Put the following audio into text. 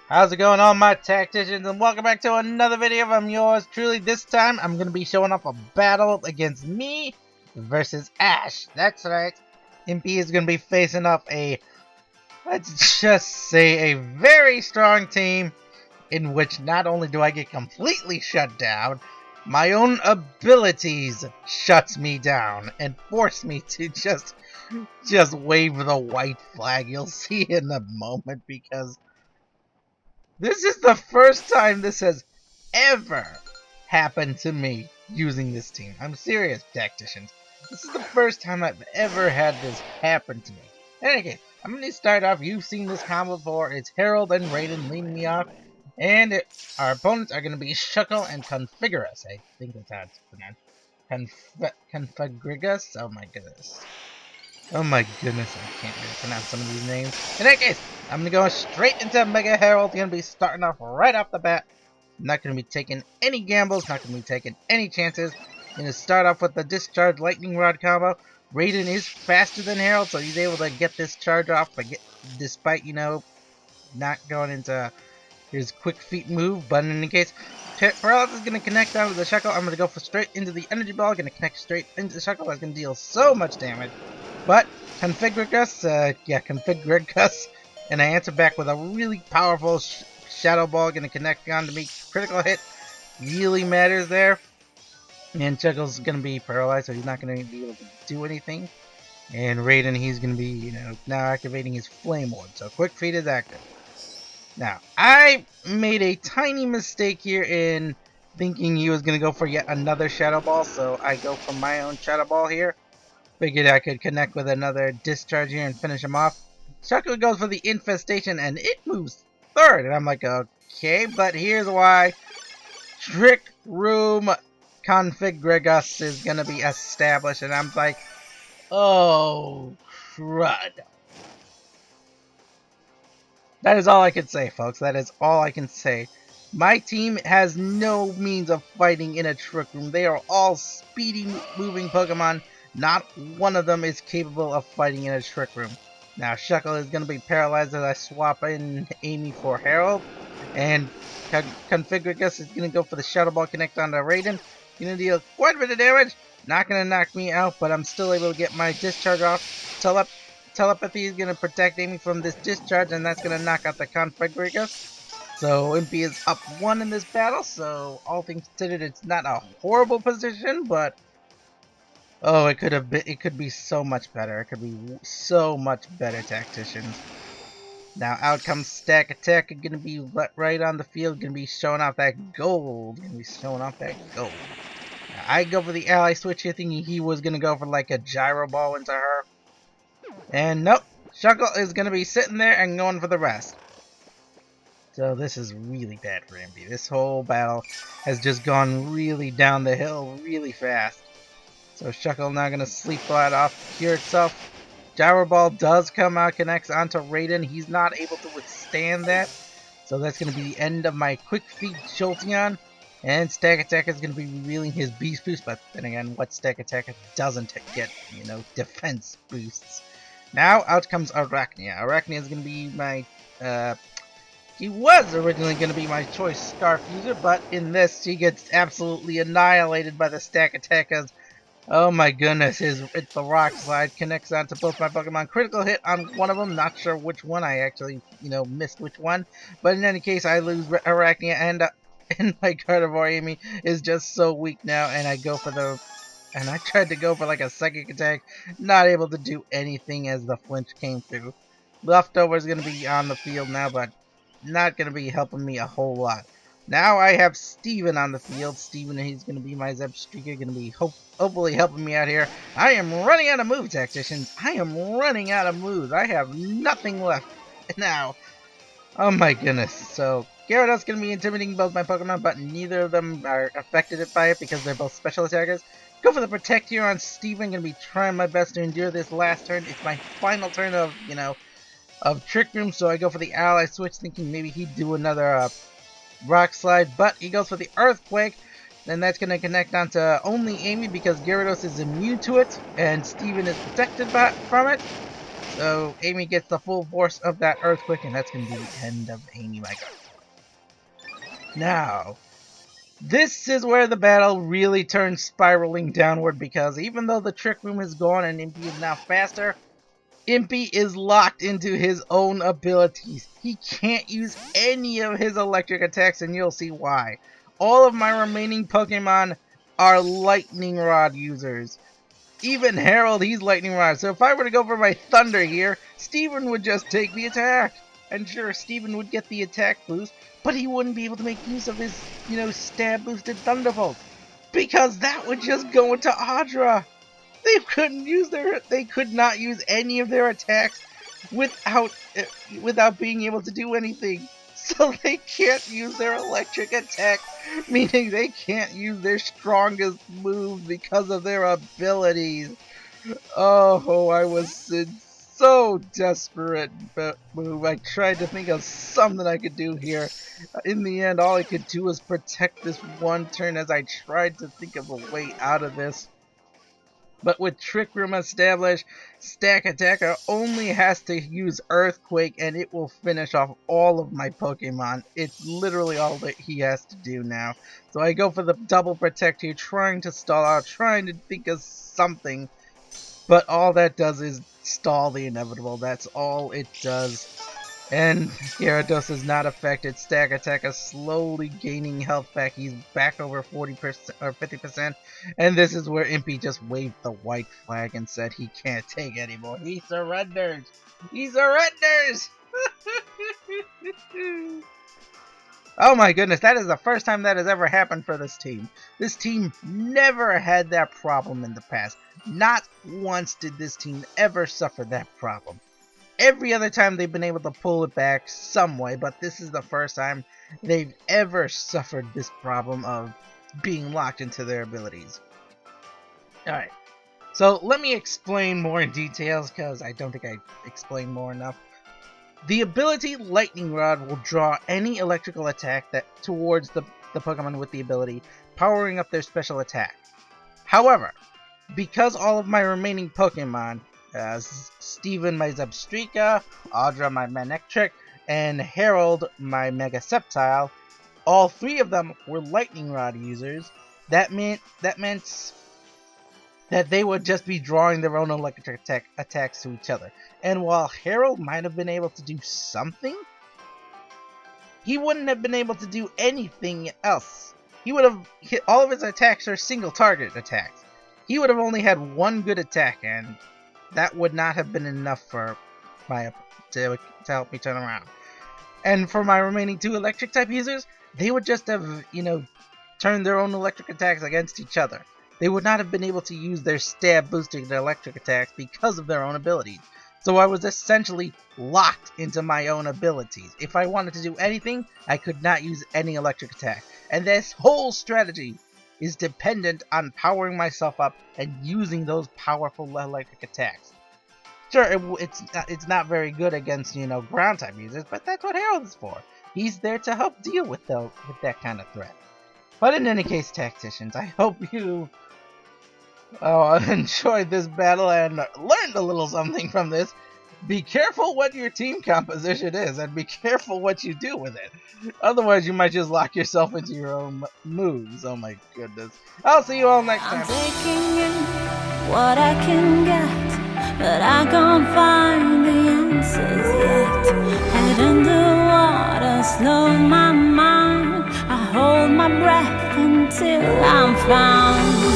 How's it going, all my tacticians, and welcome back to another video from yours truly. This time I'm going to be showing off a battle against me versus Ash. That's right, Impy is going to be facing off a, let's just say, a very strong team in which not only do I get completely shut down, my own abilities shuts me down and force me to just wave the white flag. You'll see in a moment, because this is the first time this has ever happened to me using this team. I'm serious, tacticians. This is the first time I've ever had this happen to me. In any case, I'm going to start off. You've seen this combo before. It's Harold and Raiden leading me off. And our opponents are going to be Shuckle and Configurus. I think that's how it's pronounced. Configurus? Oh my goodness. Oh my goodness, I can't really pronounce some of these names. In that case, I'm going to go straight into Mega Harold. Going to be starting off right off the bat. Not going to be taking any gambles, not going to be taking any chances. Going to start off with the Discharge Lightning Rod combo. Raiden is faster than Harold, so he's able to get this charge off, despite, not going into his quick feet move. But in any case, Paralysis is going to connect onto the Shuckle. I'm going to go for straight into the Energy Ball. Going to connect straight into the Shuckle. That's going to deal so much damage. But Configurus, and I answer back with a really powerful Shadow Ball. Going to connect onto me. Critical hit really matters there. And Shuckle's going to be paralyzed, so he's not going to be able to do anything. And Raiden, he's going to be, now activating his Flame Orb. So Quick Feet is active. Now, I made a tiny mistake here in thinking he was going to go for yet another Shadow Ball. So I go for my own Shadow Ball here. Figured I could connect with another Discharge here and finish him off. Shuckle goes for the Infestation, and it moves third. And I'm like, okay, but here's why. Trick Room Configurus is going to be established. And I'm like, oh, crud. That is all I can say, folks. That is all I can say. My team has no means of fighting in a Trick Room. They are all speedy moving Pokemon. Not one of them is capable of fighting in a Trick Room. Now, Shuckle is going to be paralyzed as I swap in Amy for Harold. And Configurus is going to go for the Shadow Ball connect onto Raiden. Going to deal quite a bit of damage. Not going to knock me out, but I'm still able to get my Discharge off. Telepathy is going to protect Amy from this Discharge, and that's going to knock out the Configurus. So Impy is up 1 in this battle, so all things considered, it's not a horrible position, but oh, it could be so much better. It could be so much better, tacticians. Now out comes Stack Attack, going to be right on the field, going to be showing off that gold. Now, I go for the ally switch here, thinking he was going to go for like a Gyro Ball into her. And nope, Shuckle is going to be sitting there and going for the rest. So this is really bad for Impy. This whole battle has just gone really down the hill really fast. So Shuckle now going to sleep flat off, cure itself. Gyro Ball does come out, connects onto Raiden. He's not able to withstand that. So that's going to be the end of my Quick Feet Jolteon. And Stack Attack is going to be revealing his Beast Boost. But then again, what Stack Attack doesn't get, defense boosts. Now out comes Arachnia. Arachnia is going to be my, he was originally going to be my choice Scarf user, but in this he gets absolutely annihilated by the Stack Attack as, oh my goodness, it's the Rock Slide, connects onto both my Pokemon. Critical hit on one of them, not sure which one, I actually, missed which one, but in any case I lose Arachnia, and my Carnivore Amy is just so weak now, and I tried to go for like a Psychic Attack, not able to do anything as the flinch came through. Leftover is going to be on the field now, but not going to be helping me a whole lot. Now I have Steven on the field. Steven, he's going to be my Zebstreaker, going to be hopefully helping me out here. I am running out of moves, tacticians. I am running out of moves. I have nothing left now. Oh my goodness. So Gyarados going to be intimidating both my Pokemon, but neither of them are affected by it because they're both special attackers. Go for the Protect here on Steven. Going to be trying my best to endure this last turn. It's my final turn of, of Trick Room, so I go for the Ally Switch, thinking maybe he'd do another Rock Slide, but he goes for the Earthquake. Then that's going to connect onto only Amy because Gyarados is immune to it, and Steven is protected from it. So Amy gets the full force of that earthquake, and that's going to be the end of Amy, my god. Now, this is where the battle really turns spiraling downward, because even though the trick room is gone and Impy is now faster, Impy is locked into his own abilities. He can't use any of his electric attacks, and you'll see why. All of my remaining Pokemon are Lightning Rod users. Even Harold, he's Lightning Rod. So if I were to go for my Thunder here, Steven would just take the attack. And sure, Steven would get the attack boost, but he wouldn't be able to make use of his, stab boosted Thunderbolt. Because that would just go into Audra. They could not use any of their attacks without being able to do anything. So they can't use their electric attack, meaning they can't use their strongest moves because of their abilities. Oh, I was so desperate move. I tried to think of something I could do here. In the end, all I could do was protect this one turn as I tried to think of a way out of this. But with Trick Room established, Stack Attacker only has to use Earthquake and it will finish off all of my Pokemon. It's literally all that he has to do now. So I go for the double protect here, trying to stall out, trying to think of something. But all that does is stall the inevitable. That's all it does. And Gyarados is not affected. Stack Attacker slowly gaining health back. He's back over 40% or 50%. And this is where Impy just waved the white flag and said he can't take anymore. He surrenders. He surrenders. Oh my goodness, that is the first time that has ever happened for this team. This team never had that problem in the past. Not once did this team ever suffer that problem. Every other time they've been able to pull it back some way, but this is the first time they've ever suffered this problem of being locked into their abilities. Alright, so let me explain more in details, because I don't think I explained more enough. The ability Lightning Rod will draw any electrical attack towards the Pokemon with the ability, powering up their special attack. However, because all of my remaining Pokemon, Steven my Zebstrika, Audra my Manectric, and Harold my Mega Sceptile, all three of them were Lightning Rod users. That meant that they would just be drawing their own electric attacks to each other. And while Harold might have been able to do something, he wouldn't have been able to do anything else. He would have hit all of his attacks are single target attacks. He would have only had one good attack, and that would not have been enough for to help me turn around. And for my remaining two electric type users, they would just have, turned their own electric attacks against each other. They would not have been able to use their stab boosting electric attacks because of their own abilities. So I was essentially locked into my own abilities. If I wanted to do anything, I could not use any electric attack. And this whole strategy is dependent on powering myself up and using those powerful electric attacks. Sure, it's not very good against, ground type users, but that's what Harold is for. He's there to help deal with that kind of threat. But in any case, Tacticians, I hope you enjoyed this battle and learned a little something from this. Be careful what your team composition is, and be careful what you do with it. Otherwise, you might just lock yourself into your own moves. Oh my goodness. I'll see you all next time. I'm taking in what I can get, but I can't find the answers yet. Head in the water, slow my mind. I hold my breath until I'm found.